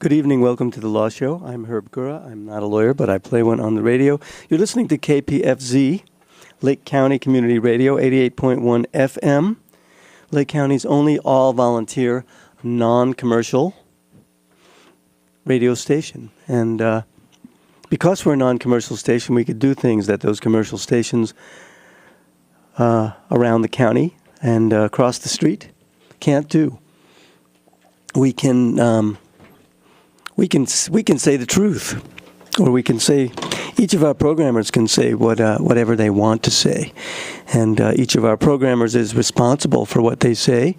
Good evening. Welcome to The Law Show. I'm Herb Gura. I'm not a lawyer, but I play one on the radio. You're listening to KPFZ, Lake County Community Radio, 88.1 FM. Lake County's only all-volunteer, non-commercial radio station. And because we're a non-commercial station, we could do things that those commercial stations around the county and across the street can't do. We can say the truth, or we can say, each of our programmers can say whatever they want to say, and each of our programmers is responsible for what they say,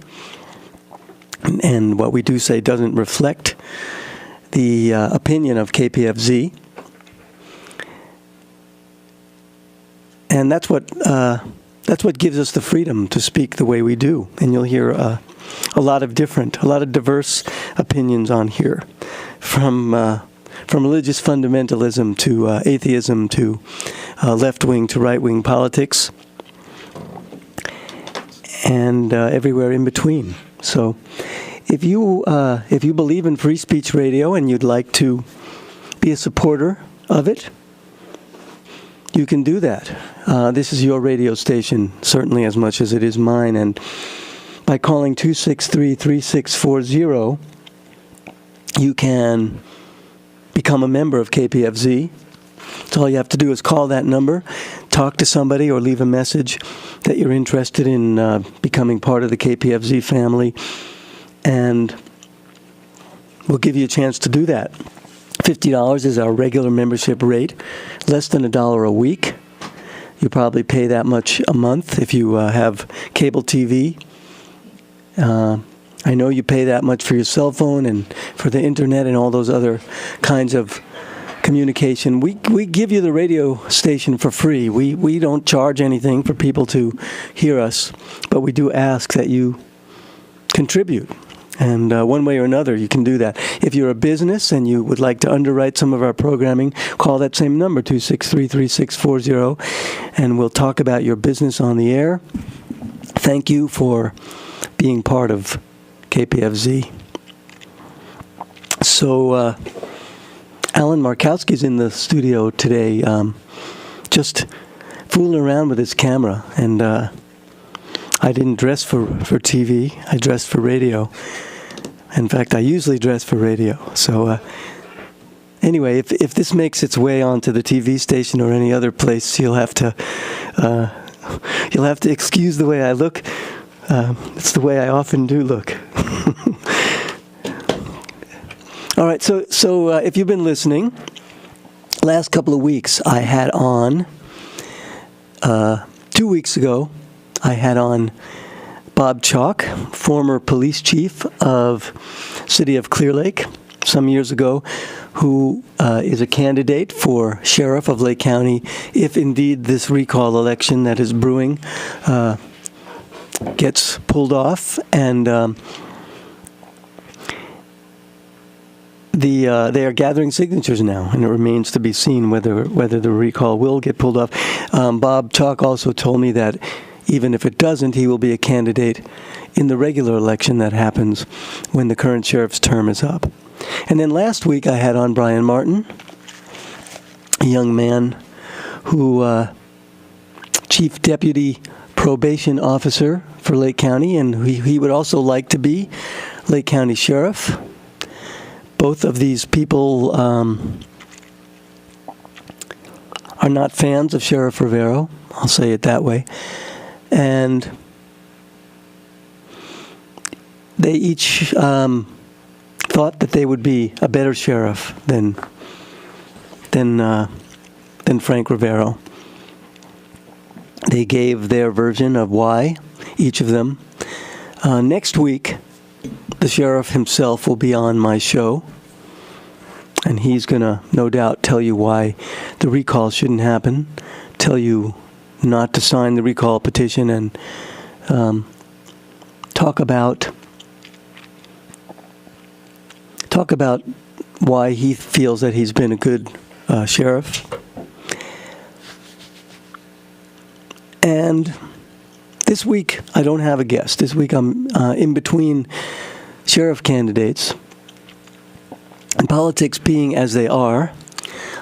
and what we do say doesn't reflect the opinion of KPFZ, and that's what gives us the freedom to speak the way we do, and you'll hear a lot of diverse opinions on here. From religious fundamentalism to atheism to left-wing to right-wing politics, and everywhere in between. So, if you believe in free speech radio and you'd like to be a supporter of it, you can do that. This is your radio station, certainly as much as it is mine, and by calling 263-3640. You can become a member of KPFZ. So all you have to do is call that number, talk to somebody, or leave a message that you're interested in becoming part of the KPFZ family, and we'll give you a chance to do that. $50 is our regular membership rate, less than $1 a week. You probably pay that much a month if you have cable TV. I know you pay that much for your cell phone and for the internet and all those other kinds of communication. We give you the radio station for free. We don't charge anything for people to hear us, but we do ask that you contribute. And one way or another, you can do that. If you're a business and you would like to underwrite some of our programming, call that same number, 263-3640, and we'll talk about your business on the air. Thank you for being part of KPFZ. So, Alan Markowski's in the studio today, just fooling around with his camera, and I didn't dress for TV, I dressed for radio. In fact, I usually dress for radio. So, anyway, if this makes its way onto the TV station or any other place, you'll have to excuse the way I look. It's the way I often do look. All right, so if you've been listening, last couple of weeks I had on, 2 weeks ago, I had on Bob Chalk, former police chief of City of Clear Lake some years ago, who is a candidate for sheriff of Lake County if indeed this recall election that is brewing gets pulled off, and they are gathering signatures now, and it remains to be seen whether the recall will get pulled off. Bob Chalk also told me that even if it doesn't, he will be a candidate in the regular election that happens when the current sheriff's term is up. And then last week I had on Brian Martin, a young man who chief deputy probation officer for Lake County, and he would also like to be Lake County Sheriff. Both of these people are not fans of Sheriff Rivero, I'll say it that way, and they each thought that they would be a better sheriff than Frank Rivero. They gave their version of why, each of them. Next week, the sheriff himself will be on my show, and he's going to, no doubt, tell you why the recall shouldn't happen, tell you not to sign the recall petition, and talk about why he feels that he's been a good sheriff. And this week, I don't have a guest. This week, I'm in between sheriff candidates. And politics being as they are,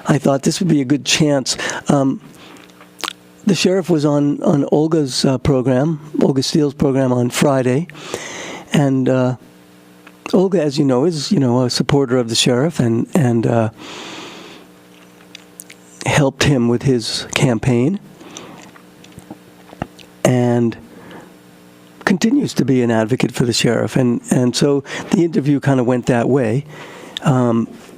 I thought this would be a good chance. The sheriff was on Olga's program, Olga Steele's program on Friday, and Olga, as you know, is a supporter of the sheriff and helped him with his campaign, and continues to be an advocate for the sheriff, and so the interview kind of went that way.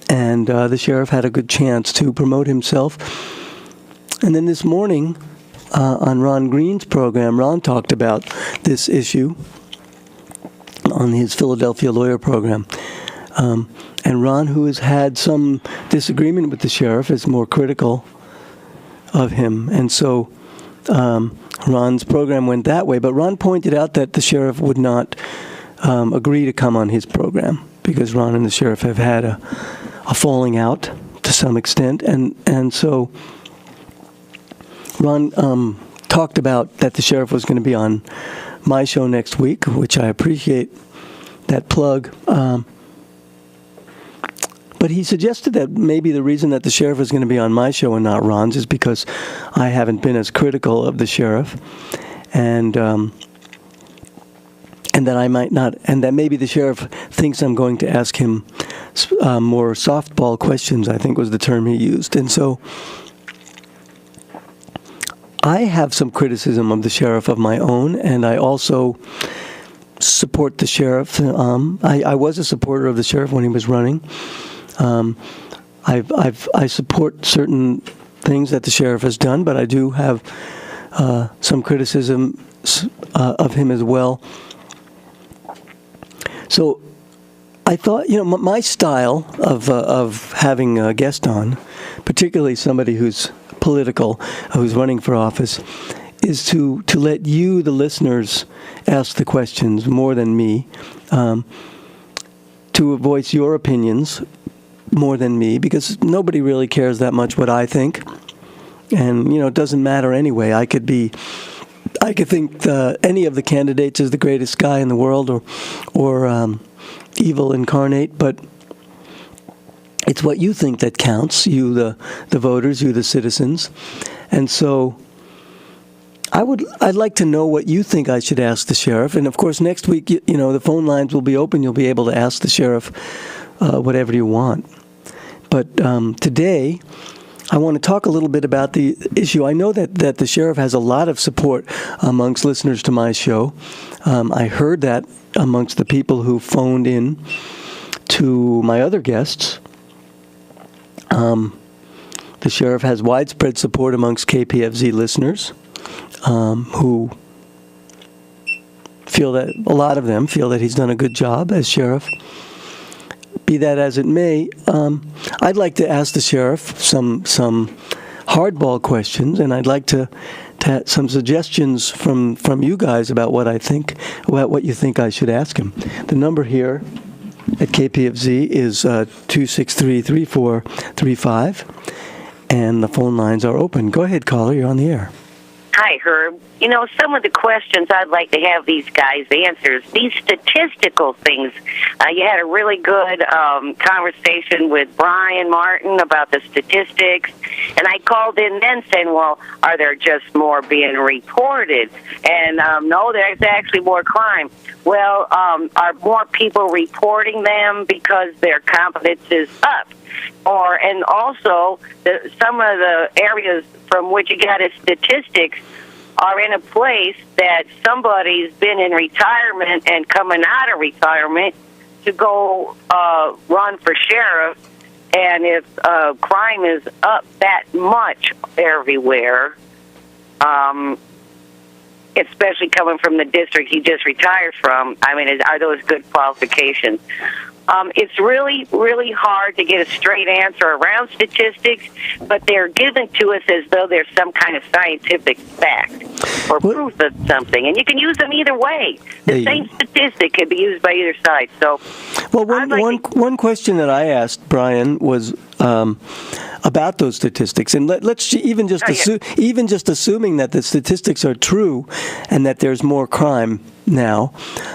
And the sheriff had a good chance to promote himself. And then this morning, on Ron Green's program, Ron talked about this issue on his Philadelphia Lawyer program. And Ron, who has had some disagreement with the sheriff, is more critical of him. And so Ron's program went that way. But Ron pointed out that the sheriff would not agree to come on his program, because Ron and the sheriff have had a falling out to some extent, and so Ron talked about that the sheriff was going to be on my show next week, which I appreciate that plug. But he suggested that maybe the reason that the sheriff is going to be on my show and not Ron's is because I haven't been as critical of the sheriff, and that I might not, and that maybe the sheriff thinks I'm going to ask him more softball questions, I think was the term he used. And so I have some criticism of the sheriff of my own, and I also support the sheriff. I was a supporter of the sheriff when he was running. I support certain things that the sheriff has done, but I do have some criticism of him as well. So I thought, my style of having a guest on, particularly somebody who's political, who's running for office, is to let you, the listeners, ask the questions more than me, to voice your opinions more than me, because nobody really cares that much what I think, and it doesn't matter anyway. I could think any of the candidates is the greatest guy in the world, or evil incarnate, but it's what you think that counts, you the voters, you the citizens. And so I'd like to know what you think I should ask the sheriff. And of course, next week, the phone lines will be open. You'll be able to ask the sheriff whatever you want. But today, I want to talk a little bit about the issue. I know that the sheriff has a lot of support amongst listeners to my show. I heard that amongst the people who phoned in to my other guests. The sheriff has widespread support amongst KPFZ listeners, who feel that, a lot of them feel that he's done a good job as sheriff. Be that as it may, I'd like to ask the sheriff some hardball questions, and I'd like to have some suggestions from you guys about what you think I should ask him. The number here at KPFZ is 263-3435, and the phone lines are open. Go ahead, caller. You're on the air. Hi, Herb. Some of the questions I'd like to have these guys answer, these statistical things. You had a really good conversation with Brian Martin about the statistics, and I called in then saying, well, are there just more being reported? And no, there's actually more crime. Well, are more people reporting them because their competence is up? And also, some of the areas from which you got his statistics are in a place that somebody's been in retirement and coming out of retirement to go run for sheriff. And if crime is up that much everywhere, especially coming from the district he just retired from, are those good qualifications? It's really, really hard to get a straight answer around statistics, but they're given to us as though there's some kind of scientific fact or proof of something. And you can use them either way. The same statistic can be used by either side. So, well, one question that I asked Brian was, about those statistics. And let's even just assuming that the statistics are true and that there's more crime now,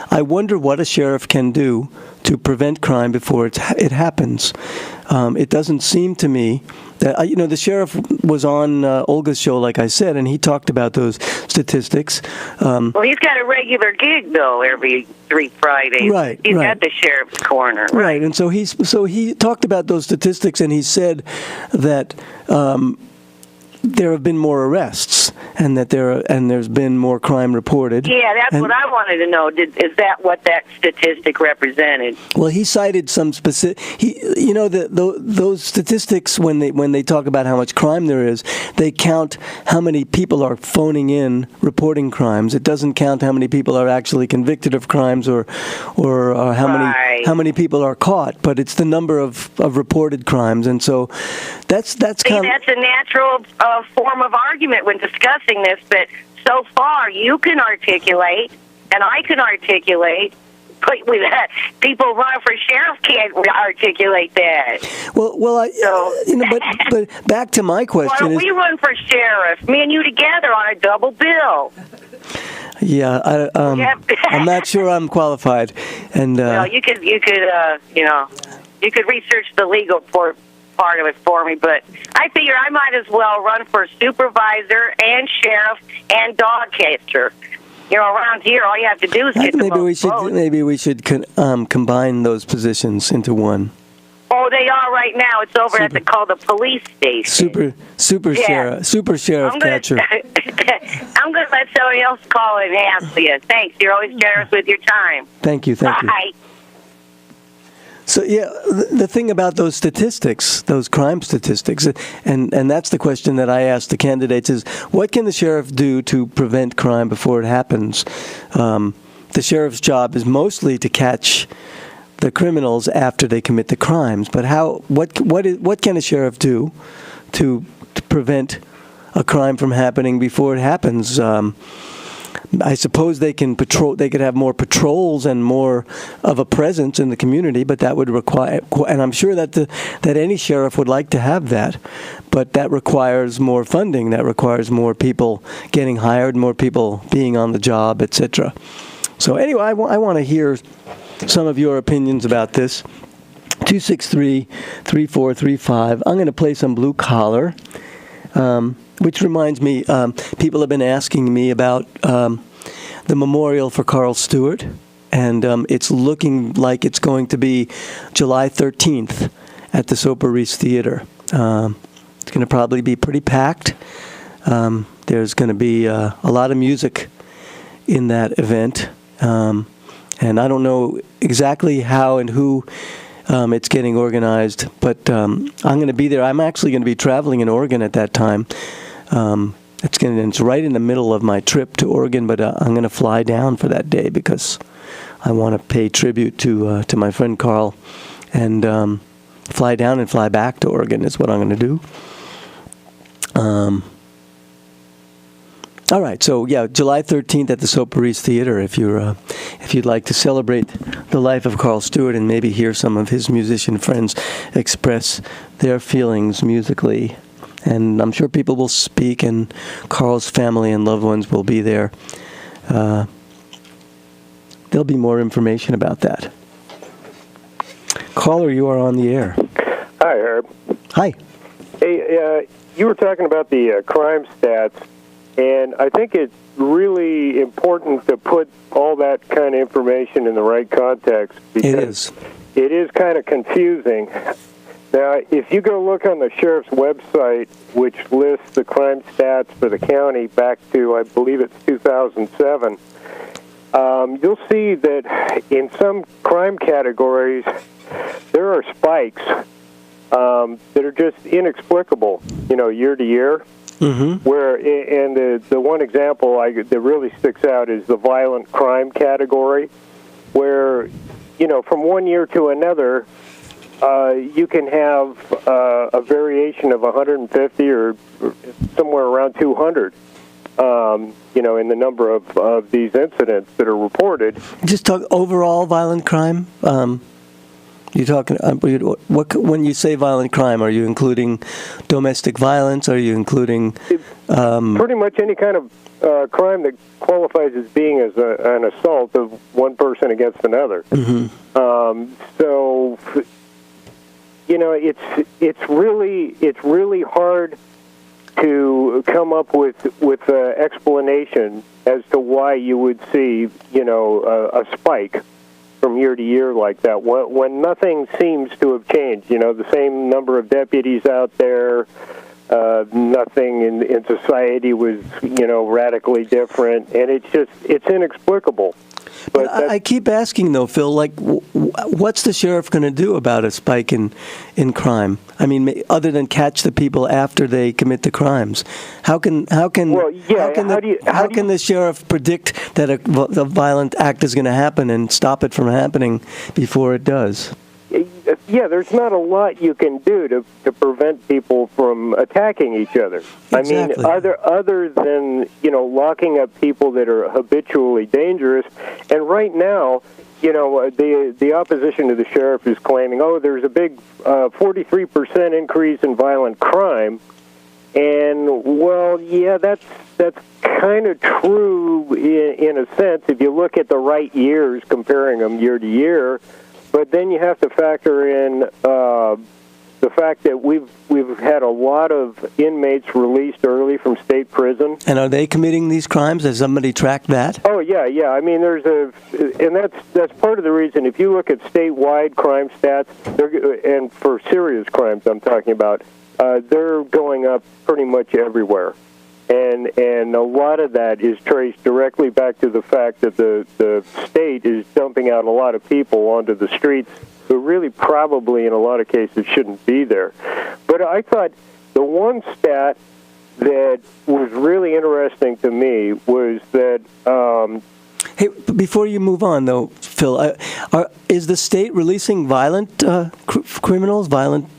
I wonder what a sheriff can do to prevent crime before it happens. It doesn't seem to me that, the sheriff was on Olga's show, like I said, and he talked about those statistics. Well, he's got a regular gig, though, every 3 Fridays. Right, He's right. at the sheriff's corner. Right, and so he talked about those statistics, and he said that there have been more arrests, and that there's been more crime reported. Yeah, that's what I wanted to know. Is that what that statistic represented? Well, he cited some specific. Those statistics when they talk about how much crime there is, they count how many people are phoning in reporting crimes. It doesn't count how many people are actually convicted of crimes or how many people are caught. But it's the number of reported crimes, and so that's kind of. That's a natural form of argument when discussing this, but so far you can articulate, and I can articulate, but people running for sheriff can't articulate that. But back to my question. Why don't we run for sheriff? Me and you together on a double bill. Yeah, I'm not sure I'm qualified, and you could research the legal part of it for me, but I figure I might as well run for supervisor and sheriff and dog catcher. Around here, all you have to do is get the most votes. Maybe we should combine those positions into one. Oh, they are right now. It's over at called the police station. Super sheriff catcher. I'm going to let somebody else call and ask you. Thanks. You're always generous with your time. Thank you. Bye. So, the thing about those statistics, those crime statistics, and that's the question that I asked the candidates is, what can the sheriff do to prevent crime before it happens? The sheriff's job is mostly to catch the criminals after they commit the crimes, but what can a sheriff do to prevent a crime from happening before it happens? I suppose they can patrol. They could have more patrols and more of a presence in the community, but that would require. And I'm sure that any sheriff would like to have that, but that requires more funding. That requires more people getting hired, more people being on the job, etc. So anyway, I want to hear some of your opinions about this. 263-3435. I'm going to play some Blue Collar. Which reminds me, people have been asking me about the memorial for Carl Stewart, and it's looking like it's going to be July 13th at the Soper Reese Theater. It's going to probably be pretty packed. There's going to be a lot of music in that event, and I don't know exactly how and who it's getting organized, but I'm going to be there. I'm actually going to be traveling in Oregon at that time. It's right in the middle of my trip to Oregon, but I'm going to fly down for that day because I want to pay tribute to my friend Carl, and fly down and fly back to Oregon is what I'm going to do. All right, so July 13th at the Soper Reese Theater. If you'd like to celebrate the life of Carl Stewart and maybe hear some of his musician friends express their feelings musically. And I'm sure people will speak, and Carl's family and loved ones will be there. There'll be more information about that. Caller, you are on the air. Hi, Herb. Hi. Hey, you were talking about the crime stats, and I think it's really important to put all that kind of information in the right context. Because it is kind of confusing. Now, if you go look on the sheriff's website, which lists the crime stats for the county back to, I believe it's 2007, you'll see that in some crime categories, there are spikes that are just inexplicable, year to year. Mm-hmm. And the one example that really sticks out is the violent crime category, where, from one year to another, you can have a variation of 150 or somewhere around 200, in the number of these incidents that are reported. Just talk overall violent crime. You talking? What when you say violent crime, are you including domestic violence? Are you including pretty much any kind of crime that qualifies as being as an assault of one person against another? So, you know, it's really hard to come up with an explanation as to why you would see, you know, a spike from year to year like that when nothing seems to have changed. You know, the same number of deputies out there, nothing in society was, you know, radically different, and it's inexplicable. But I keep asking, though, Phil, like, what's the sheriff going to do about a spike in crime? I mean, other than catch the people after they commit the crimes, how can the sheriff predict that a violent act is going to happen and stop it from happening before it does? Yeah, there's not a lot you can do to prevent people from attacking each other. Exactly. I mean, other than, you know, locking up people that are habitually dangerous. And right now, you know, the opposition to the sheriff is claiming, oh, there's a big 43% increase in violent crime. And, well, yeah, that's kind of true in a sense if you look at the right years, comparing them year to year. But then you have to factor in the fact that we've had a lot of inmates released early from state prison. And are they committing these crimes? Has somebody tracked that? Oh yeah. I mean, and that's part of the reason. If you look at statewide crime stats, and for serious crimes, I'm talking about, they're going up pretty much everywhere. And a lot of that is traced directly back to the fact that the state is dumping out a lot of people onto the streets who really probably in a lot of cases shouldn't be there. But I thought the one stat that was really interesting to me was that... Hey, before you move on, though, Phil, is the state releasing violent criminals, violent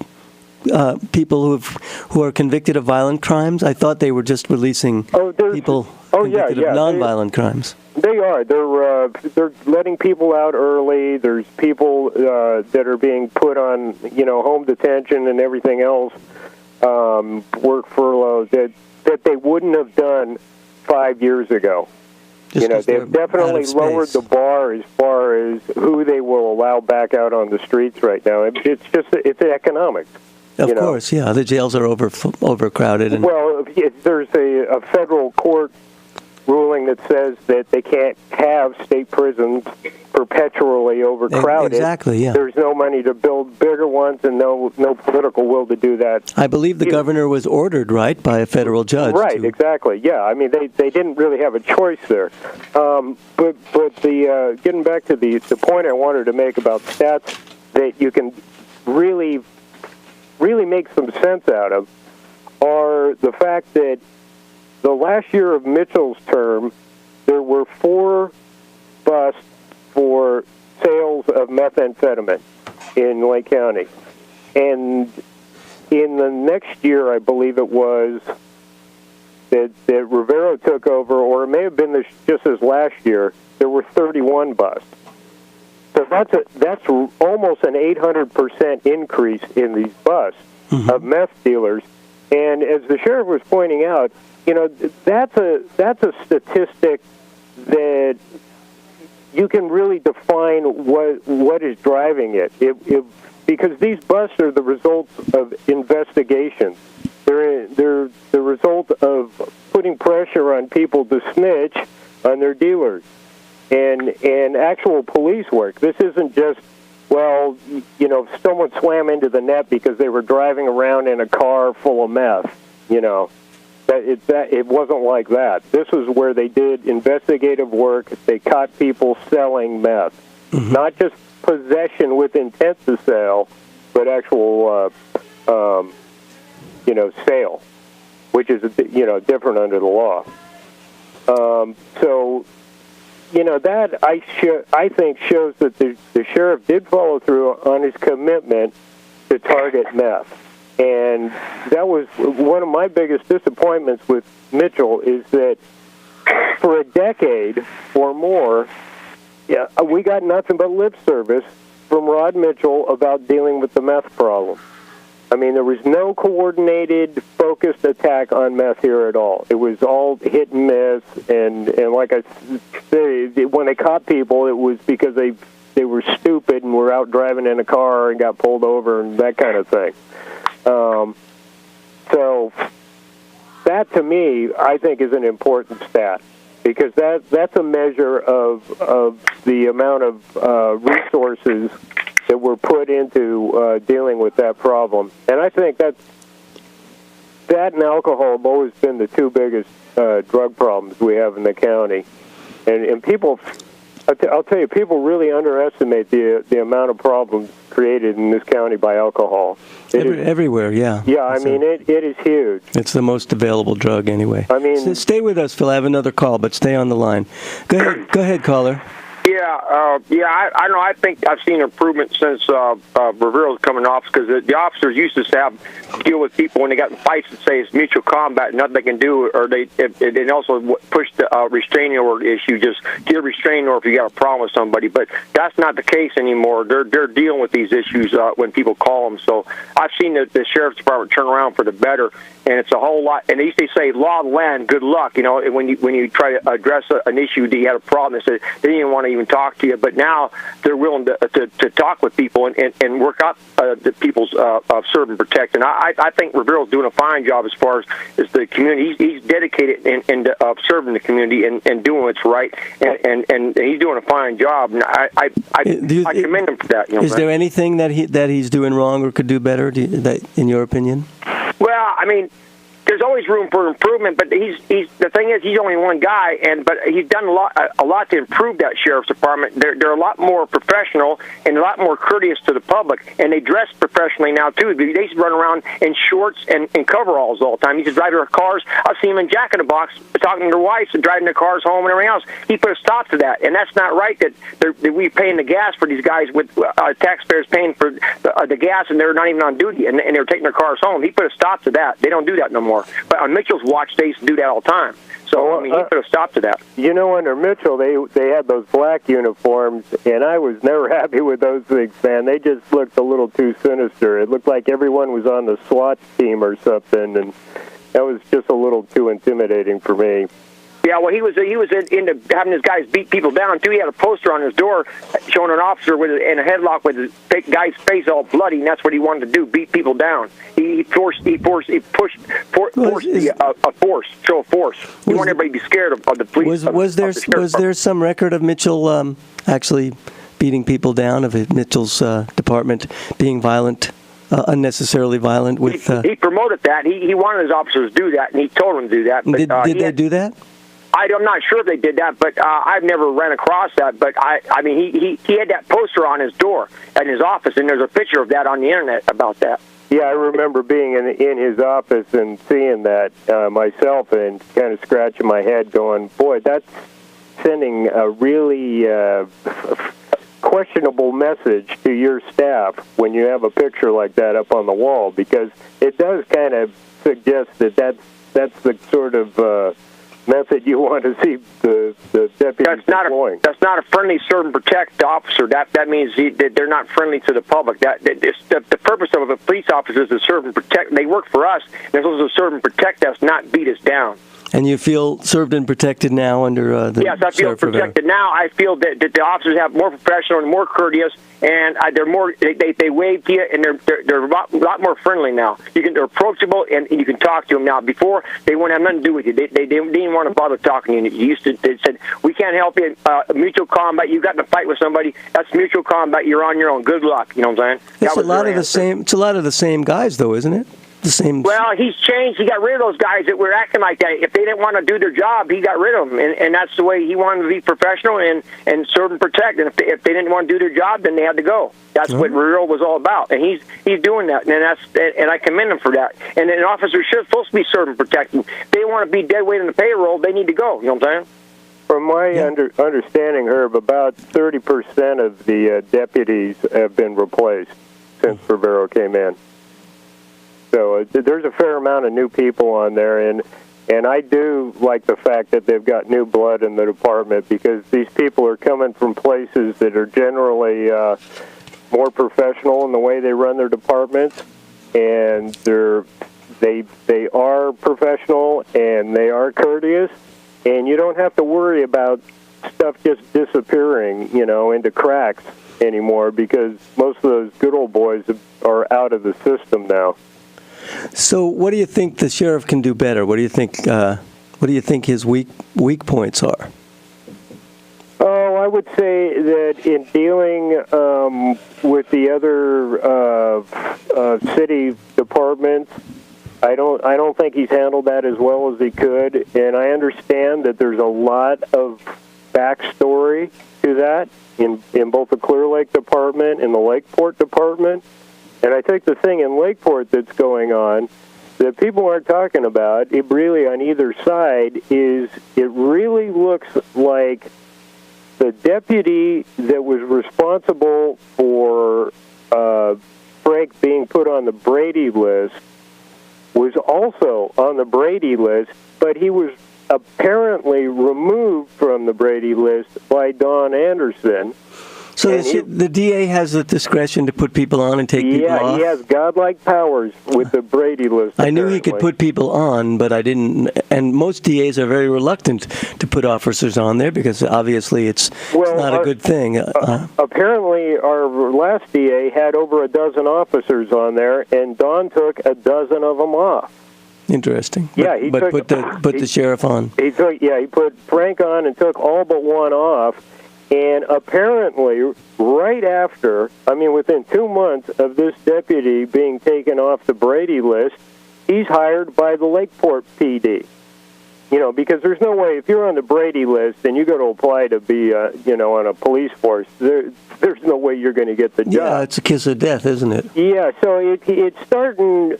people who are convicted of violent crimes? I thought they were just releasing people convicted of nonviolent crimes. They are. They're letting people out early. There's people that are being put on, you know, home detention and everything else, work furloughs that they wouldn't have done 5 years ago. Just, you know, they've definitely lowered the bar as far as who they will allow back out on the streets right now. It's economics. Of course, yeah. The jails are overcrowded. And well, there's a federal court ruling that says that they can't have state prisons perpetually overcrowded. Exactly, yeah. There's no money to build bigger ones and no political will to do that. I believe the governor was ordered, right, by a federal judge. Right, exactly, yeah. I mean, they didn't really have a choice there. But the getting back to the point I wanted to make about stats that you can really make some sense out of are the fact that the last year of Mitchell's term, there were 4 busts for sales of methamphetamine in Lake County. And in the next year, I believe it was, that Rivero took over, or it may have been just as last year, there were 31 busts. So that's almost an 800% increase in these busts of meth dealers. And as the sheriff was pointing out, you know, that's a statistic that you can really define what is driving it. Because these busts are the results of investigations. They're the result of putting pressure on people to snitch on their dealers and actual police work. This isn't just, well, you know, someone swam into the net because they were driving around in a car full of meth, you know. It wasn't like that. This was where they did investigative work. They caught people selling meth. Not just possession with intent to sell, but actual, you know, sale, which is, you know, different under the law. So, you know, that I think shows that the sheriff did follow through on his commitment to target meth. And that was one of my biggest disappointments with Mitchell, is that for a decade or more, we got nothing but lip service from Rod Mitchell about dealing with the meth problem. I mean, there was no coordinated, focused attack on meth here at all. It was all hit and miss, and like I say, when they caught people, it was because they were stupid and were out driving in a car and got pulled over and that kind of thing. So that, to me, I think is an important stat, because that's a measure of the amount of resources that were put into dealing with that problem. And I think that and alcohol have always been the two biggest drug problems we have in the county. And people, I'll tell you, people really underestimate the amount of problems created in this county by alcohol. Everywhere, yeah. Yeah, I mean, it is huge. It's the most available drug anyway. I mean, stay with us, Phil. I have another call, but stay on the line. Go ahead, caller. I know. I think I've seen improvement since Revere's coming off, because the officers used to deal with people when they got in fights and say it's mutual combat, nothing they can do, or they also push the restraining order issue. Just get a restraining order if you got a problem with somebody. But that's not the case anymore. They're dealing with these issues when people call them. So I've seen the sheriff's department turn around for the better, and it's a whole lot. And they used to say, law of the land, good luck. You know, when you try to address an issue that you had a problem, they said they didn't want to even talk to you. But now they're willing to talk with people and work out the people's serve and protect. And I think Revere's doing a fine job as far as the community. He's dedicated in serving the community and doing what's right, and he's doing a fine job. And I commend him for that. You know, is there anything that he's doing wrong or could do better, in your opinion? Well, I mean, there's always room for improvement, but he's the thing is he's only one guy, but he's done a lot to improve that sheriff's department. They're a lot more professional and a lot more courteous to the public, and they dress professionally now too. They used to run around in shorts and coveralls all the time. He used to drive their cars. I've seen him in Jack in the Box talking to their wives and driving their cars home and everything else. He put a stop to that, and that's not right. That we paying the gas for these guys with taxpayers paying for the gas, and they're not even on duty, and they're taking their cars home. He put a stop to that. They don't do that no more. But on Mitchell's watch, they used to do that all the time. So, I mean, he put a stop to that. You know, under Mitchell, they had those black uniforms, and I was never happy with those things, man. They just looked a little too sinister. It looked like everyone was on the SWAT team or something, and that was just a little too intimidating for me. Yeah, well, he was into having his guys beat people down too. He had a poster on his door showing an officer in a headlock with his guy's face all bloody, and that's what he wanted to do: beat people down. He pushed a force, show of force. He wanted everybody to be scared of the police. Was there some record of Mitchell actually beating people down? Of Mitchell's department being violent? Unnecessarily violent with. He promoted that. He wanted his officers to do that, and he told them to do that. But, did they do that? I'm not sure if they did that, but I've never ran across that. But I mean, he had that poster on his door at his office, and there's a picture of that on the internet about that. Yeah, I remember being in his office and seeing that myself, and kind of scratching my head, going, "Boy, that's sending a really questionable message to your staff when you have a picture like that up on the wall," because it does kind of suggest that's the sort of method you want to see the deputies deploying. That's not a friendly serve and protect officer. That means that they're not friendly to the public. The purpose of a police officer is to serve and protect. They work for us. They're supposed to serve and protect us, not beat us down. And you feel served and protected now under the Yes, I feel protected now. I feel that the officers have more professional and more courteous, and they're more. They wave to you, and they're a lot more friendly now. They're approachable, and you can talk to them now. Before, they wouldn't have nothing to do with you. They didn't want to bother talking to you. They said, "We can't help you. Mutual combat. You got in a fight with somebody. That's mutual combat. You're on your own. Good luck." You know what I'm saying? It's a lot of the same. It's a lot of the same guys, though, isn't it? The same. Well, he's changed. He got rid of those guys that were acting like that. If they didn't want to do their job, he got rid of them, and that's the way he wanted to be professional and serve and protect. And if they didn't want to do their job, then they had to go. That's what Real was all about, and he's doing that, and I commend him for that. And an officer should supposed to be serve and protect. If they want to be dead weight in the payroll, they need to go. You know what I'm saying? From my understanding, Herb, about 30% of the deputies have been replaced since Rivero came in. So there's a fair amount of new people on there, and I do like the fact that they've got new blood in the department, because these people are coming from places that are generally more professional in the way they run their departments, and they are professional and they are courteous, and you don't have to worry about stuff just disappearing, into cracks anymore, because most of those good old boys are out of the system now. So, what do you think the sheriff can do better? What do you think? What do you think his weak points are? Oh, I would say that in dealing with the other city departments, I don't think he's handled that as well as he could, and I understand that there's a lot of backstory to that in both the Clear Lake Department and the Lakeport Department. And I think the thing in Lakeport that's going on that people aren't talking about, it really on either side, is it really looks like the deputy that was responsible for Frank being put on the Brady list was also on the Brady list, but he was apparently removed from the Brady list by Don Anderson. So the DA has the discretion to put people on and take people off? Yeah, he has godlike powers with the Brady list. I knew he could put people on, but I didn't. And most DAs are very reluctant to put officers on there because obviously it's not a good thing. Apparently, our last DA had over a dozen officers on there, and Don took a dozen of them off. Interesting. Yeah, but put the sheriff on. He put Frank on and took all but one off. And apparently, right after, within 2 months of this deputy being taken off the Brady list, he's hired by the Lakeport PD. Because there's no way, if you're on the Brady list and you go to apply to be, on a police force, there's no way you're going to get the job. Yeah, it's a kiss of death, isn't it? Yeah, so it's starting,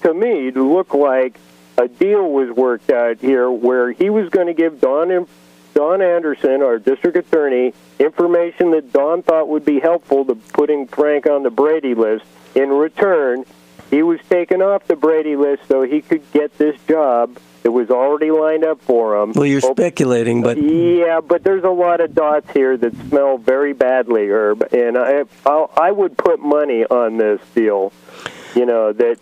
to me, to look like a deal was worked out here where he was going to give Don Anderson, our district attorney, information that Don thought would be helpful to putting Frank on the Brady list. In return, he was taken off the Brady list so he could get this job that was already lined up for him. Well, you're speculating, but... Yeah, but there's a lot of dots here that smell very badly, Herb, and I would put money on this deal, that...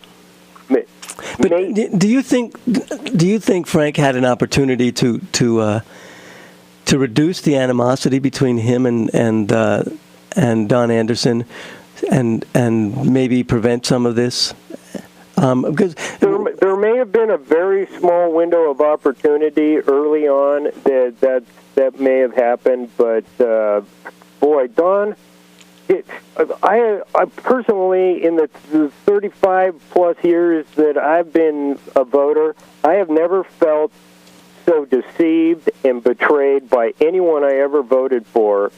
But do you think Frank had an opportunity to reduce the animosity between him and Don Anderson, and maybe prevent some of this? Because there may have been a very small window of opportunity early on that may have happened, but boy, Don. I personally, in the 35 plus years that I've been a voter, I have never felt so deceived and betrayed by anyone I ever voted for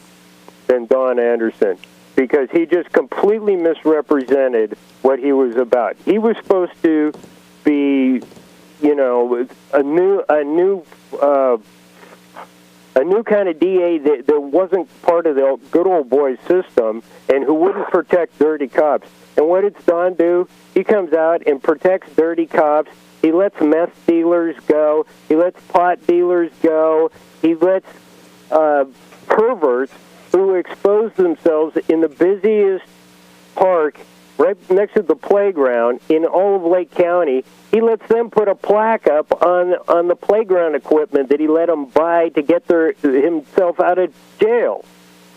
than Don Anderson, because he just completely misrepresented what he was about. He was supposed to be, a new kind of DA that wasn't part of the good old boy system and who wouldn't protect dirty cops. And what did Don do? He comes out and protects dirty cops. He lets meth dealers go. He lets pot dealers go. He lets perverts who expose themselves in the busiest park right next to the playground in all of Lake County. He lets them put a plaque up on the playground equipment that he let them buy to get himself out of jail.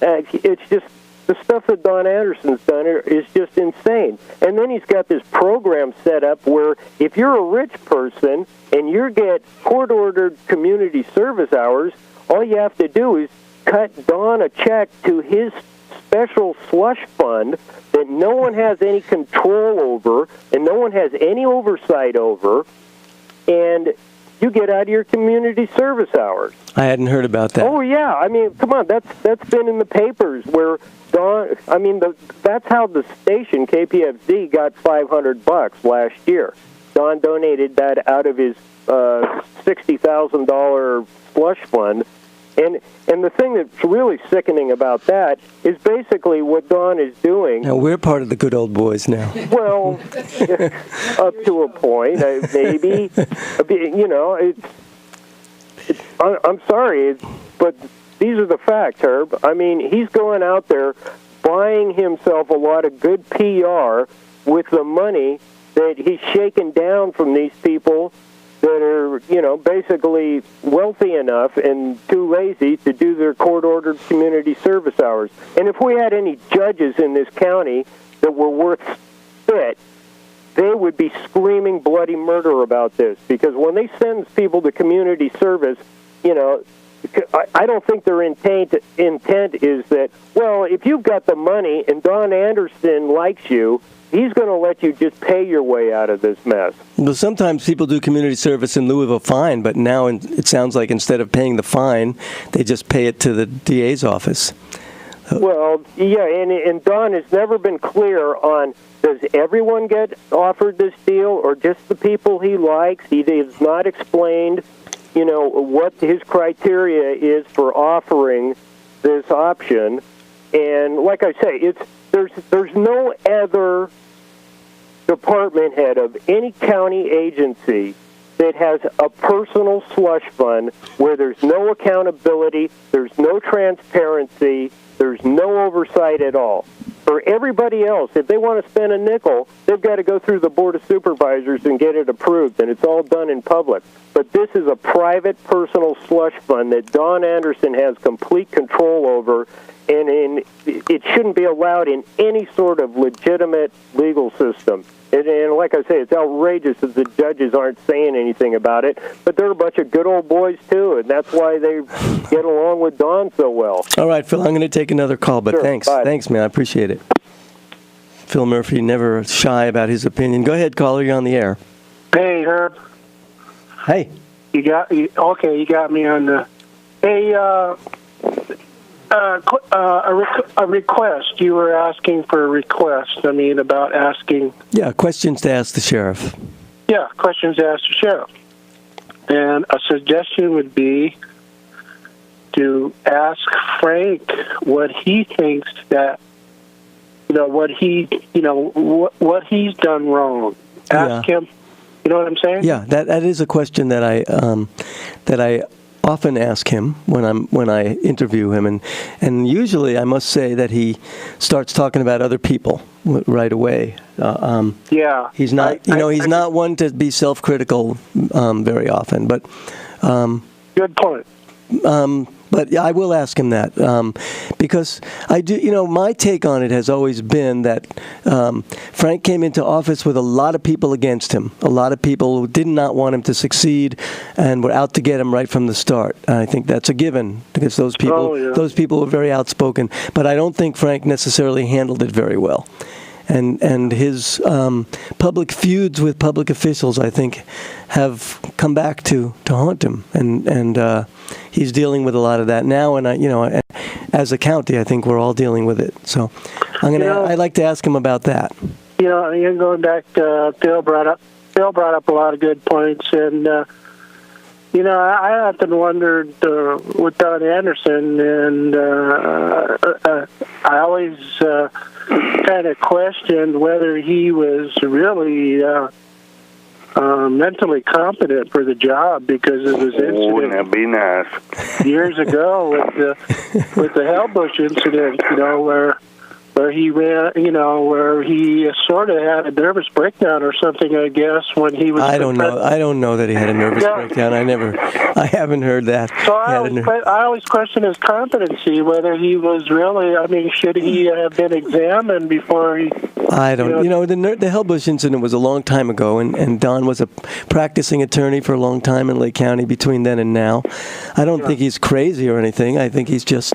It's just the stuff that Don Anderson's done is just insane. And then he's got this program set up where if you're a rich person and you get court-ordered community service hours, all you have to do is cut Don a check to his special slush fund that no one has any control over and no one has any oversight over, and you get out of your community service hours. I hadn't heard about that. Oh yeah, come on, that's been in the papers where Don. That's how the station KPFZ got $500 last year. Don donated that out of his $60,000 slush fund. And the thing that's really sickening about that is basically what Don is doing. Now, we're part of the good old boys now. Well, up to a point, maybe. I'm sorry, but these are the facts, Herb. He's going out there buying himself a lot of good PR with the money that he's shaken down from these people that are, basically wealthy enough and too lazy to do their court-ordered community service hours. And if we had any judges in this county that were worth spit, they would be screaming bloody murder about this, because when they send people to community service, I don't think their intent is that, well, if you've got the money and Don Anderson likes you, he's going to let you just pay your way out of this mess. Well, sometimes people do community service in lieu of a fine, but now it sounds like instead of paying the fine, they just pay it to the DA's office. Well, yeah, and Don has never been clear on, does everyone get offered this deal or just the people he likes? He has not explained, what his criteria is for offering this option. And like I say, there's no other department head of any county agency that has a personal slush fund where there's no accountability, there's no transparency, there's no oversight at all. For everybody else, if they want to spend a nickel, they've got to go through the Board of Supervisors and get it approved, and it's all done in public. But this is a private, personal slush fund that Don Anderson has complete control over, and it shouldn't be allowed in any sort of legitimate legal system. And like I say, it's outrageous that the judges aren't saying anything about it, but they're a bunch of good old boys, too, and that's why they get along with Don so well. All right, Phil, I'm going to take another call, but Sure, thanks. bye. Thanks, man. I appreciate it. Phil Murphy, never shy about his opinion. Go ahead, caller. You're on the air. Hey, Herb. Hey. You got me on the. Hey, a request. You were asking for a request. About asking. Yeah, questions to ask the sheriff. Yeah, questions to ask the sheriff. And a suggestion would be to ask Frank what he thinks that, what he's done wrong. Ask him. You know what I'm saying? Yeah, that is a question that I often ask him when I interview him, and usually I must say that he starts talking about other people right away. Yeah, he's not he's not one to be self-critical very often, but good point. But yeah, I will ask him that because I do. My take on it has always been that Frank came into office with a lot of people against him, a lot of people who did not want him to succeed and were out to get him right from the start. And I think that's a given because those people were very outspoken. But I don't think Frank necessarily handled it very well. And his public feuds with public officials, I think, have come back to haunt him, and he's dealing with a lot of that now. And as a county, I think we're all dealing with it. So I'd like to ask him about that. You're going back. Phil brought up a lot of good points, and I often wondered with Don Anderson, and I always kind of questioned whether he was really mentally competent for the job because of his incident. Wouldn't that be nice? Years ago with the Hellbush incident, where he ran, where he sort of had a nervous breakdown or something, I guess, when he was... I don't know that he had a nervous breakdown. I haven't heard that. So I always question his competency, whether he was really, should he have been examined before he... I don't, the Hellbush incident was a long time ago, and Don was a practicing attorney for a long time in Lake County between then and now. I don't think he's crazy or anything. I think he's just,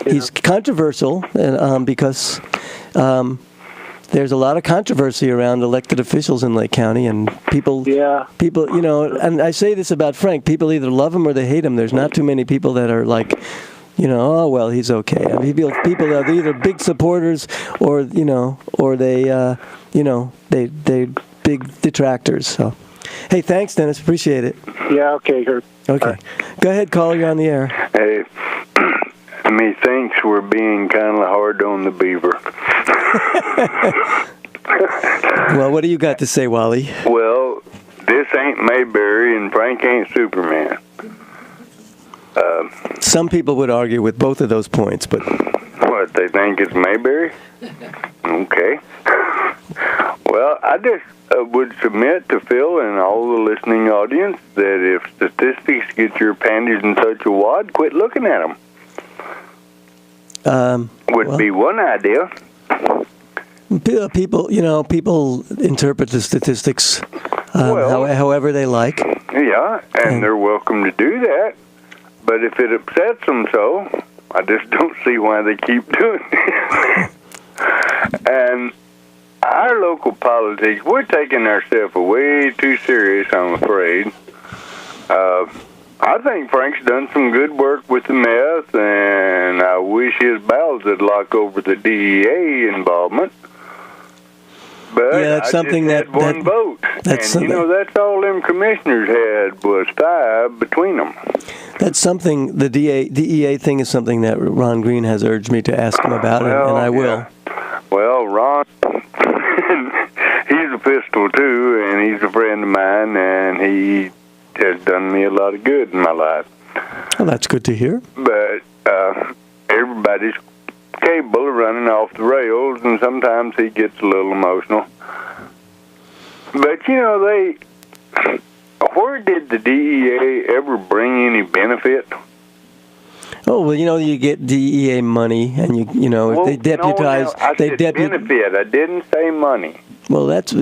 he's controversial, because there's a lot of controversy around elected officials in Lake County, and people, and I say this about Frank, people either love him or they hate him. There's not too many people that are like, oh, well, he's okay. People are either big supporters or, or they're big detractors. So, hey, thanks, Dennis. Appreciate it. Yeah, okay, Herb. Okay. Go ahead, caller. You're on the air. Hey, methinks we're being kind of hard on the beaver. Well, what do you got to say, Wally? Well, this ain't Mayberry and Frank ain't Superman. Some people would argue with both of those points, but... What, they they think it's Mayberry? Okay. Well, I just would submit to Phil and all the listening audience that if statistics get your panties in such a wad, quit looking at them. Would be one idea. People interpret the statistics however they like. Yeah, and they're welcome to do that. But if it upsets them so, I just don't see why they keep doing it. And our local politics, we're taking ourselves way too serious, I'm afraid. I think Frank's done some good work with the meth, and I wish his bowels would lock over the DEA involvement. But yeah, that's something had one vote. That's and, that's all them commissioners had was 5 between them. That's something, the DEA thing is something that Ron Green has urged me to ask him about, and I will. Well, Ron, he's a pistol too, and he's a friend of mine, and he has done me a lot of good in my life. Well, that's good to hear. But everybody's capable of running off the rails, and sometimes he gets a little emotional. But, where did the DEA ever bring any benefit? Oh, well, you get DEA money, and if they deputize, benefit. I didn't say money. Well, that's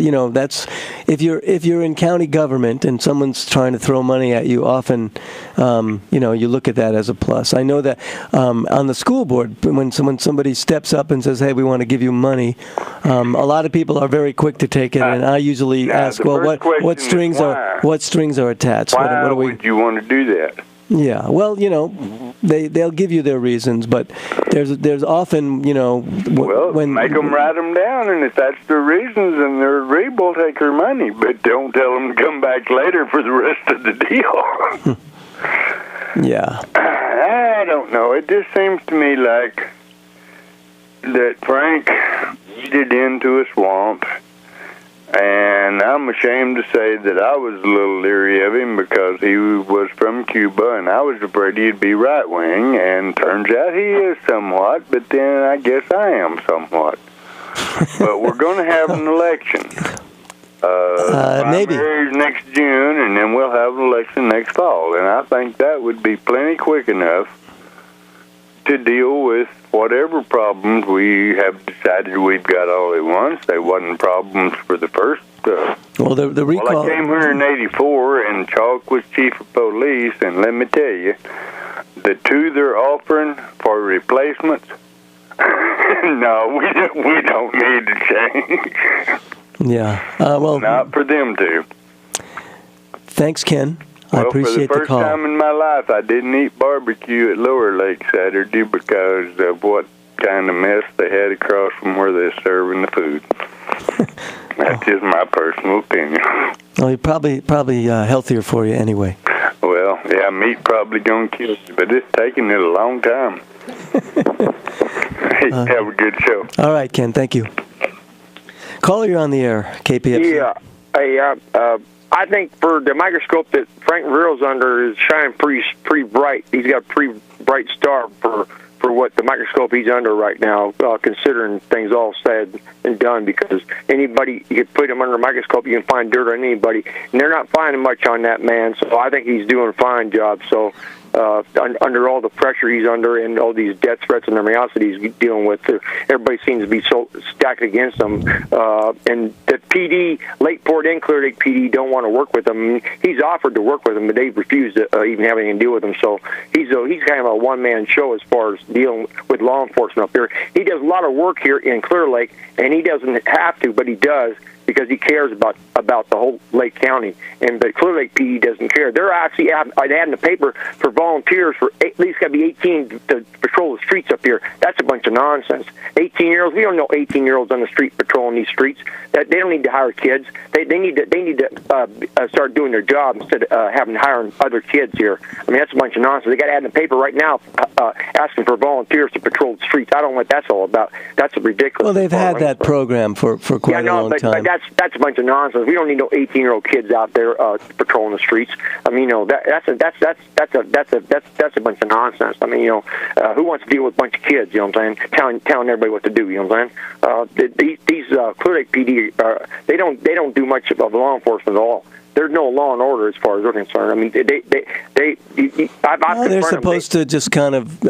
if you're in county government and someone's trying to throw money at you, often you look at that as a plus. I know that on the school board, when somebody steps up and says, "Hey, we want to give you money," a lot of people are very quick to take it, and I usually ask, "Well, what strings are attached? Why would you want to do that?" Yeah, well, they'll give you their reasons, but there's often, when make them write them down, and if that's their reasons and they're agreeable, take their money, but don't tell them to come back later for the rest of the deal. Yeah. I don't know. It just seems to me like that Frank waded into a swamp. And I'm ashamed to say that I was a little leery of him because he was from Cuba, and I was afraid he'd be right-wing, and turns out he is somewhat, but then I guess I am somewhat. But we're going to have an election. Maybe. Next June, and then we'll have an election next fall, and I think that would be plenty quick enough to deal with whatever problems we have decided we've got all at once. They wasn't problems for the first. Well, the recall. Well, I came here in '84, and Chalk was chief of police, and let me tell you, the 2 they're offering for replacements. No, we don't need to change. Yeah. Well, not for them to. Thanks, Ken. I appreciate the call. For the first time in my life, I didn't eat barbecue at Lower Lake Saturday because of what kind of mess they had across from where they're serving the food. That's just my personal opinion. Well, you're probably healthier for you anyway. Well, yeah, meat probably gonna kill you, but it's taking it a long time. Hey, have a good show. All right, Ken. Thank you. Caller, you're on the air. KPFC. Yeah. Hey, I think for the microscope that Frank River's under is shining pretty bright. He's got a pretty bright star for what the microscope he's under right now, considering things all said and done, because anybody, you can put him under a microscope, you can find dirt on anybody, and they're not finding much on that man, so I think he's doing a fine job. So under all the pressure he's under and all these death threats and everything else that he's dealing with, everybody seems to be so stacked against him. And the PD, Lakeport and Clear Lake PD, don't want to work with him. He's offered to work with him, but they've refused to even have anything to do with him. So he's kind of a one-man show as far as dealing with law enforcement up here. He does a lot of work here in Clear Lake, and he doesn't have to, but he does, because he cares about the whole Lake County. And the Clear Lake PD doesn't care. They're actually ad in the paper for volunteers for at least got to be 18 to patrol the streets up here. That's a bunch of nonsense. 18-year-olds, we don't know 18-year-olds on the street patrolling these streets. They don't need to hire kids. They need to start doing their job instead of hiring other kids here. I mean, that's a bunch of nonsense. They got to add in the paper right now asking for volunteers to patrol the streets. I don't know what that's all about. That's ridiculous. Well, they've had that program for quite a long time. But that's a bunch of nonsense. We don't need no 18-year-old kids out there patrolling the streets. I mean, that's a bunch of nonsense. I mean, who wants to deal with a bunch of kids? You know what I'm saying? Telling everybody what to do. You know what I'm saying? These Clear Lake PD, they don't do much of law enforcement at all. There's no law and order as far as we're concerned. I mean, they're supposed to just kind of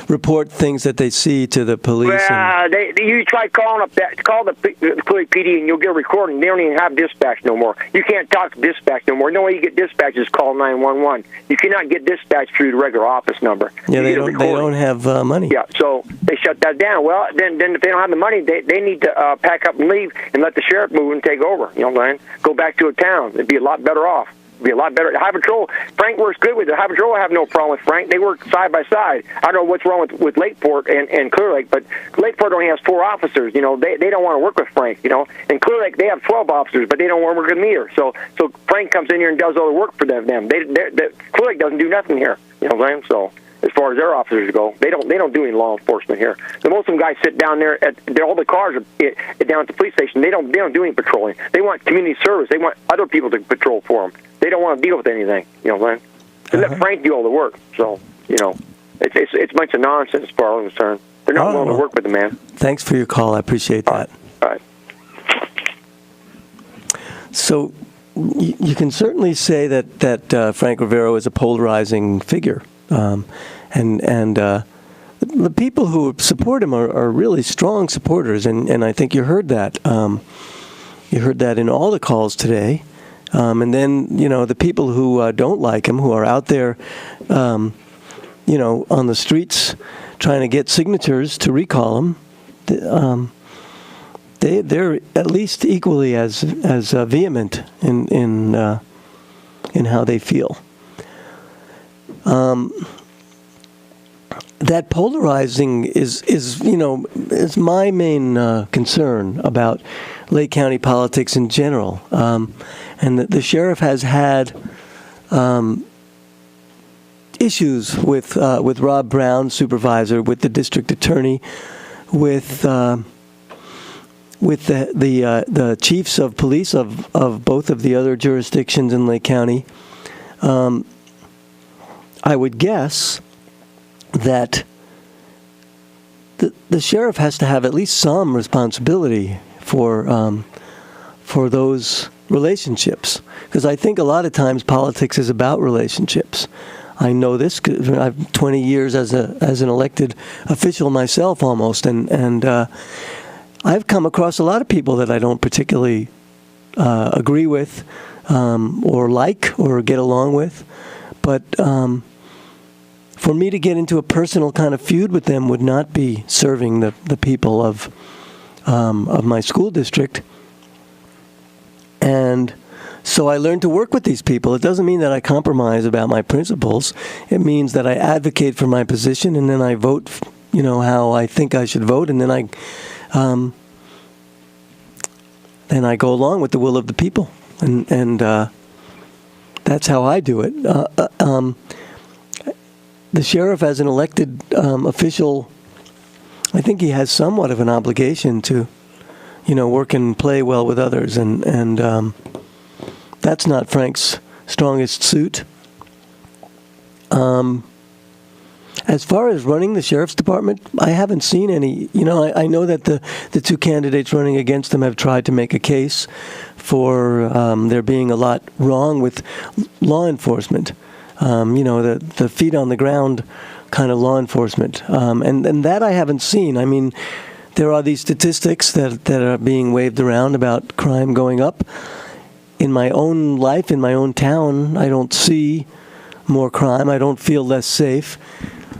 report things that they see to the police. You try call the Clear Lake PD and you'll get a recording. They don't even have dispatch no more. You can't talk to dispatch no more. No way you get dispatch is call 911. You cannot get dispatch through the regular office number. Yeah, they don't have money. Yeah, so they shut that down. Well, then if they don't have the money, they need to pack up and leave and let the sheriff move and take over. You know what I'm saying? Go back to a town. It'd be a lot better off. Be a lot better. High Patrol, Frank works good with it. High Patrol, I have no problem with Frank. They work side by side. I don't know what's wrong with Lakeport and Clear Lake, but Lakeport only has 4 officers. They don't want to work with Frank. And Clear Lake, they have 12 officers, but they don't want to work with me either. So Frank comes in here and does all the work for them. Clear Lake doesn't do nothing here. You know what I'm saying? So as far as their officers go, they don't do any law enforcement here. The most of them guys sit down there all the cars are down at the police station. They don't do any patrolling. They want community service. They want other people to patrol for them. They don't want to deal with anything. You know what I'm saying? They let Frank do all the work. So it's a bunch of nonsense as far as I'm concerned. They're not willing to work with the man. Thanks for your call. I appreciate that. All right. So you can certainly say that Frank Rivero is a polarizing figure. And the people who support him are really strong supporters, and I think you heard that. You heard that in all the calls today. And then, the people who don't like him, who are out there, on the streets trying to get signatures to recall him, they're at least equally as vehement in how they feel. That polarizing is my main concern about Lake County politics in general, and the sheriff has had issues with Rob Brown, supervisor, with the district attorney, with the chiefs of police of both of the other jurisdictions in Lake County. I would guess that the sheriff has to have at least some responsibility for those relationships, because I think a lot of times politics is about relationships. I know this because I've 20 years as an elected official myself almost, and I've come across a lot of people that I don't particularly agree with or like or get along with, but for me to get into a personal kind of feud with them would not be serving the people of my school district. And so I learned to work with these people. It doesn't mean that I compromise about my principles. It means that I advocate for my position, and then I vote, how I think I should vote, and then I go along with the will of the people, and that's how I do it. The sheriff, as an elected official, I think he has somewhat of an obligation to, work and play well with others, and that's not Frank's strongest suit. As far as running the sheriff's department, I haven't seen any. I know that the 2 candidates running against him have tried to make a case for there being a lot wrong with law enforcement. The feet on the ground kind of law enforcement. And that I haven't seen. I mean, there are these statistics that are being waved around about crime going up. In my own life, in my own town, I don't see more crime. I don't feel less safe.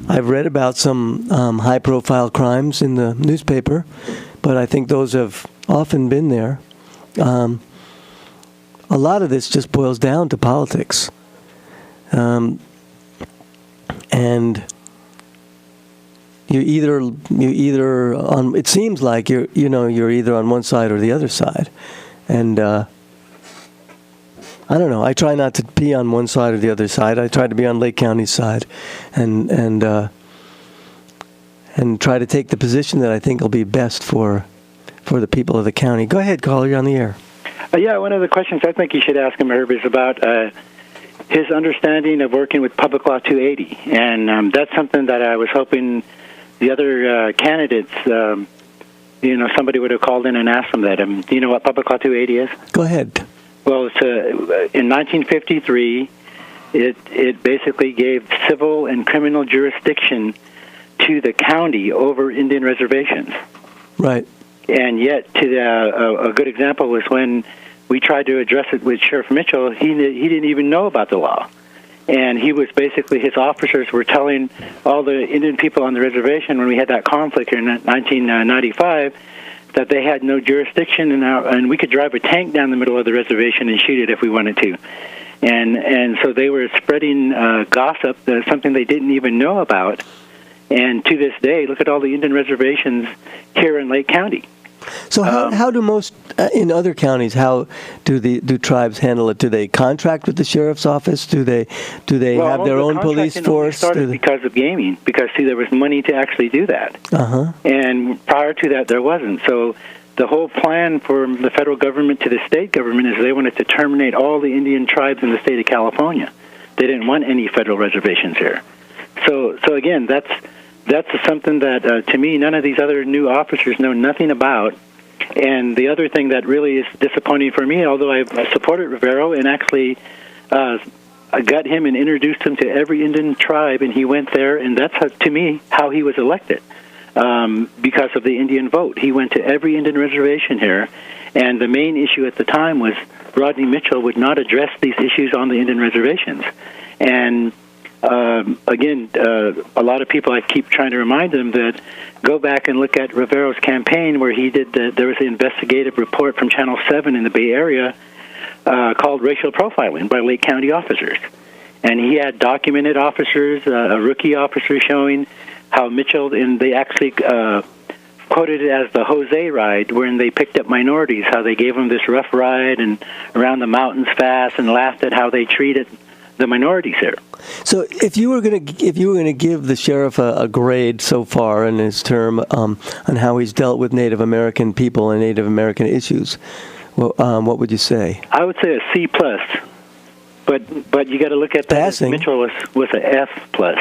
I've read about some high-profile crimes in the newspaper, but I think those have often been there. A lot of this just boils down to politics. And you either on, it seems like you're either on one side or the other side, and I don't know. I try not to be on one side or the other side. I try to be on Lake County's side, and and try to take the position that I think will be best for the people of the county. Go ahead, caller. You're on the air. Yeah, one of the questions I think you should ask him, Herb, is about his understanding of working with Public Law 280. And that's something that I was hoping the other candidates, somebody would have called in and asked them that. Do you know what Public Law 280 is? Go ahead. Well, it's in 1953, it basically gave civil and criminal jurisdiction to the county over Indian reservations. Right. And yet, a good example was when we tried to address it with Sheriff Mitchell. He didn't even know about the law, and he was basically, his officers were telling all the Indian people on the reservation when we had that conflict in 1995 that they had no jurisdiction, and we could drive a tank down the middle of the reservation and shoot it if we wanted to. And so they were spreading gossip, something they didn't even know about. And to this day, look at all the Indian reservations here in Lake County. So how do most in other counties? How do tribes handle it? Do they contract with the sheriff's office? Do they have their own police force? Started because of gaming. Because there was money to actually do that. And prior to that, there wasn't. So the whole plan for the federal government to the state government is they wanted to terminate all the Indian tribes in the state of California. They didn't want any federal reservations here. So again, that's something that, to me, none of these other new officers know nothing about. And the other thing that really is disappointing for me, although I've supported Rivero and actually got him and introduced him to every Indian tribe, and he went there, and that's, to me, how he was elected, because of the Indian vote. He went to every Indian reservation here, and the main issue at the time was Rodney Mitchell would not address these issues on the Indian reservations. And again, a lot of people, I keep trying to remind them that go back and look at Rivero's campaign where he did there was an investigative report from Channel 7 in the Bay Area called Racial Profiling by Lake County officers. And he had documented officers, a rookie officer showing how Mitchell, and they actually quoted it as the Jose ride, wherein they picked up minorities, how they gave them this rough ride and around the mountains fast and laughed at how they treated the minorities here. So, if you were going to give the sheriff a grade so far in his term on how he's dealt with Native American people and Native American issues, what would you say? I would say a C plus, but you got to look at that. Passing. Mitchell was a F plus.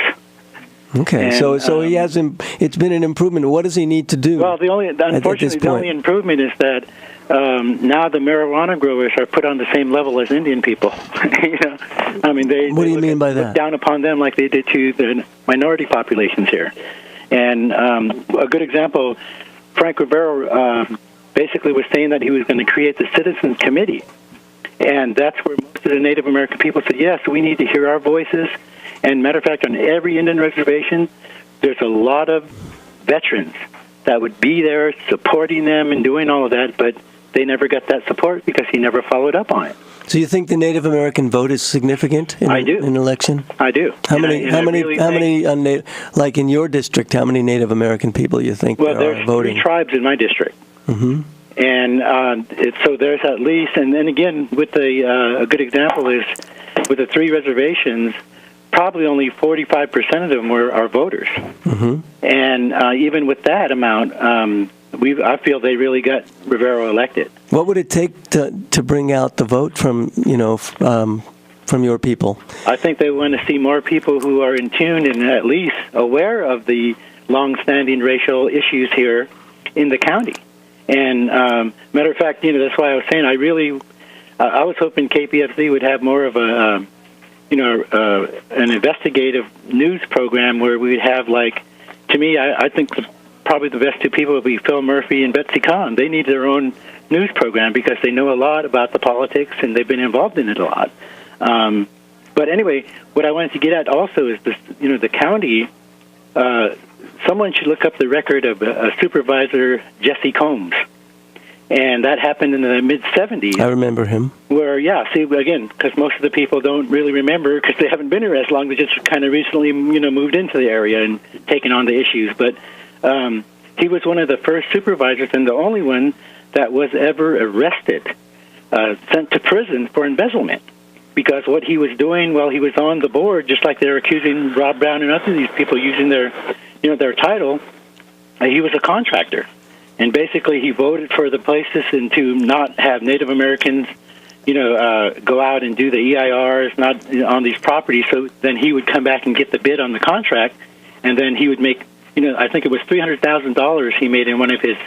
Okay, and, so he has it's been an improvement. What does he need to do? Well, unfortunately, the only improvement is that now the marijuana growers are put on the same level as Indian people. I mean, what do you mean by that? Look down upon them like they did to the minority populations here. And a good example, Frank Rivero basically was saying that he was going to create the Citizens Committee, and that's where most of the Native American people said, yes, we need to hear our voices. And matter of fact, on every Indian reservation, there's a lot of veterans that would be there supporting them and doing all of that, but they never got that support because he never followed up on it. So you think the Native American vote is significant in an election? I do. How many, like in your district, how many Native American people you think there are voting? Well, there's 3 tribes in my district. Mm-hmm. And so there's at least, and then again, with a good example is with the 3 reservations, probably only 45% of them are voters. Mm-hmm. And even with that amount, I feel they really got Rivero elected. What would it take to bring out the vote from your people? I think they want to see more people who are in tune and at least aware of the long-standing racial issues here in the county. And matter of fact, that's why I was saying I was hoping KPFZ would have more of an investigative news program where we would have, like, to me, I think probably the best 2 people would be Phil Murphy and Betsy Kahn. They need their own news program because they know a lot about the politics and they've been involved in it a lot. But anyway, what I wanted to get at also is this, the county. Someone should look up the record of Supervisor Jesse Combs. And that happened in the mid-'70s. I remember him. Where, again, because most of the people don't really remember because they haven't been here as long. They just kind of recently, moved into the area and taken on the issues. But he was one of the first supervisors and the only one that was ever arrested, sent to prison for embezzlement. Because what he was doing while he was on the board, just like they're accusing Rob Brown and other of these people using their title, he was a contractor, and basically he voted for the places and to not have Native Americans, go out and do the EIRs not on these properties. So then he would come back and get the bid on the contract, and then he would make, I think it was $300,000 he made in one of his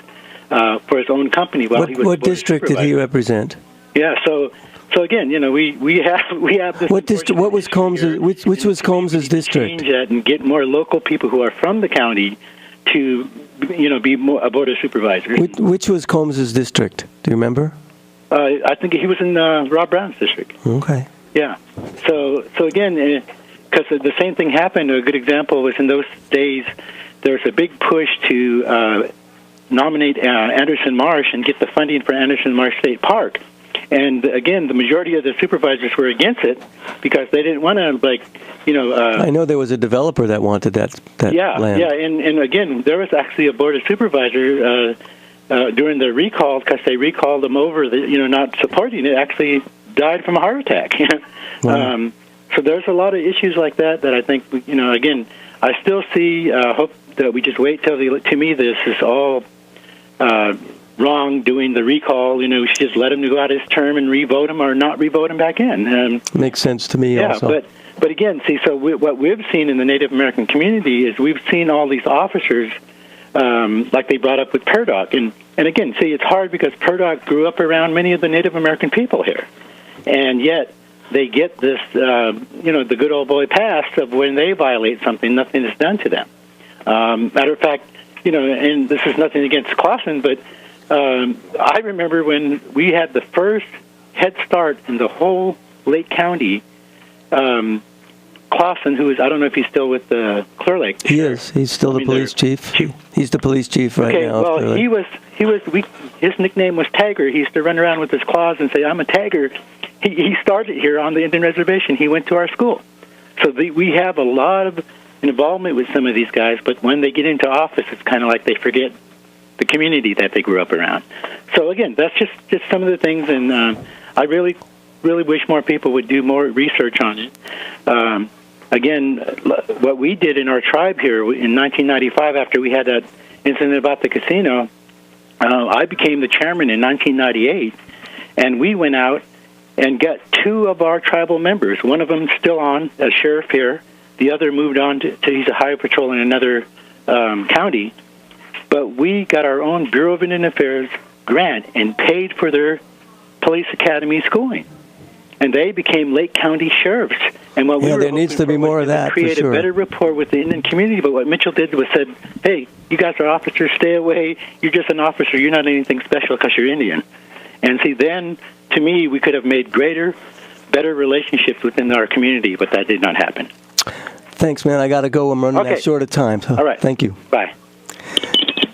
for his own company. While he was what district did he represent? Yeah, so again, we have this. What was Combs's? Which was Combs's district? Change that and get more local people who are from the county to, be more board of supervisors. Which was Combs's district? Do you remember? I think he was in Rob Brown's district. Okay. Yeah. So again, because the same thing happened. A good example was in those days, there was a big push to nominate Anderson Marsh and get the funding for Anderson Marsh State Park. And again, the majority of the supervisors were against it because they didn't want to, I know there was a developer that wanted that land. Yeah, and again, there was actually a board of supervisors during the recall because they recalled them over, not supporting it. Actually, died from a heart attack. Wow. So there's a lot of issues like that I think, again, I still see. Hope that we just wait till to me, this is all wrong. Doing the recall, we should just let him go out his term and revote him or not revote him back in. Makes sense to me. Yeah, also. But again, see, so what we've seen in the Native American community is we've seen all these officers, like they brought up with Purdock, and again, see, it's hard because Purdock grew up around many of the Native American people here, and yet they get this, the good old boy pass of when they violate something, nothing is done to them. Matter of fact, and this is nothing against Clausen, but I remember when we had the first Head Start in the whole Lake County. Clausen, who is, I don't know if he's still with the Clear Lake. He is. He's still the police chief. He's the police chief right now. Well, his nickname was Tagger. He used to run around with his claws and say, "I'm a Tagger." He started here on the Indian Reservation. He went to our school. So we have a lot of involvement with some of these guys, but when they get into office, it's kind of like they forget the community that they grew up around. So again, that's just some of the things, and I really wish more people would do more research on it. Again, what we did in our tribe here in 1995, after we had that incident about the casino, I became the chairman in 1998, and we went out and got two of our tribal members. One of them still on as sheriff here. The other moved on to he's a highway patrol in another county. But we got our own Bureau of Indian Affairs grant and paid for their police academy schooling. And they became Lake County sheriffs. And what we were there needs to be more of that, for create sure. a better rapport with the Indian community. But what Mitchell did was said, "Hey, you guys are officers, stay away. You're just an officer. You're not anything special because you're Indian." And see, then, to me, we could have made better relationships within our community, but that did not happen. Thanks, man. I got to go. I'm running out short of time. So all right. Thank you. Bye.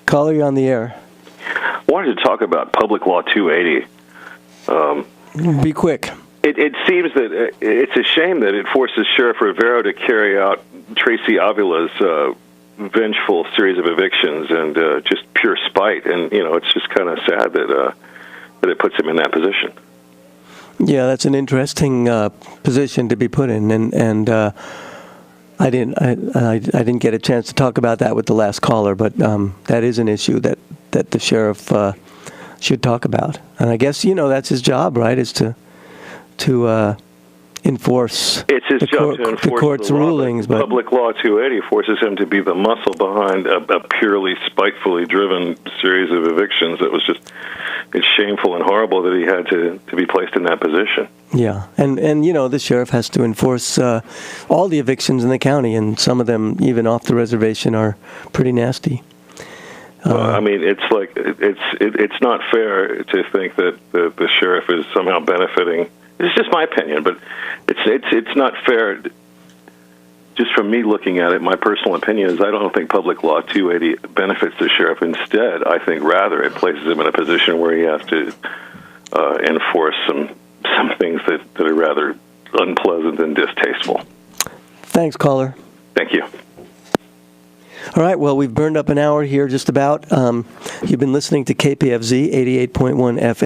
Caller, you're on the air. I wanted to talk about Public Law 280. Be quick. It seems that it's a shame that it forces Sheriff Rivero to carry out Tracy Avila's vengeful series of evictions and just pure spite. And, it's just kind of sad that it puts him in that position. Yeah, that's an interesting position to be put in, and I didn't get a chance to talk about that with the last caller, but that is an issue that the sheriff should talk about. And I guess that's his job, right? Is to enforce it's his job to enforce the court's rulings. But Public Law 280 forces him to be the muscle behind a purely spitefully driven series of evictions. That was it's shameful and horrible that he had to be placed in that position. Yeah, and the sheriff has to enforce all the evictions in the county, and some of them, even off the reservation, are pretty nasty. I mean, it's not fair to think that the sheriff is somehow benefiting. It's just my opinion, but it's not fair. Just from me looking at it, my personal opinion is I don't think Public Law 280 benefits the sheriff. Instead, I think rather it places him in a position where he has to enforce some things that are rather unpleasant and distasteful. Thanks, caller. Thank you. All right, well, we've burned up an hour here just about. You've been listening to KPFZ 88.1 FM.